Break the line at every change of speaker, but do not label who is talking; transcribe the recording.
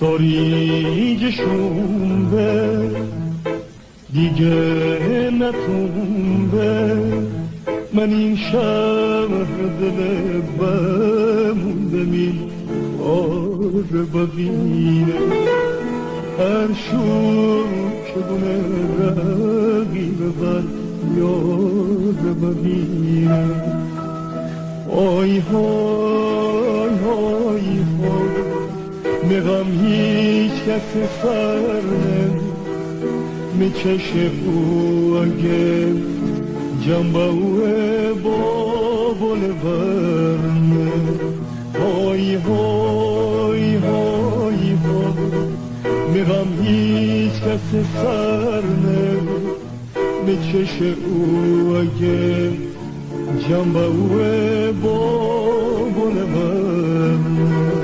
تاریجشون به دیگه نتونبه، من این شهر دل بمونده میاره ببینه، هر شور که بونه رقیبه بر یاره ببینه. آی های های های میغم هیچ کس سر میچشه او اگه جنبه بابل برنه. های های های های میغم هیچ کس سر میچشه او اگه جنبه بابل برنه.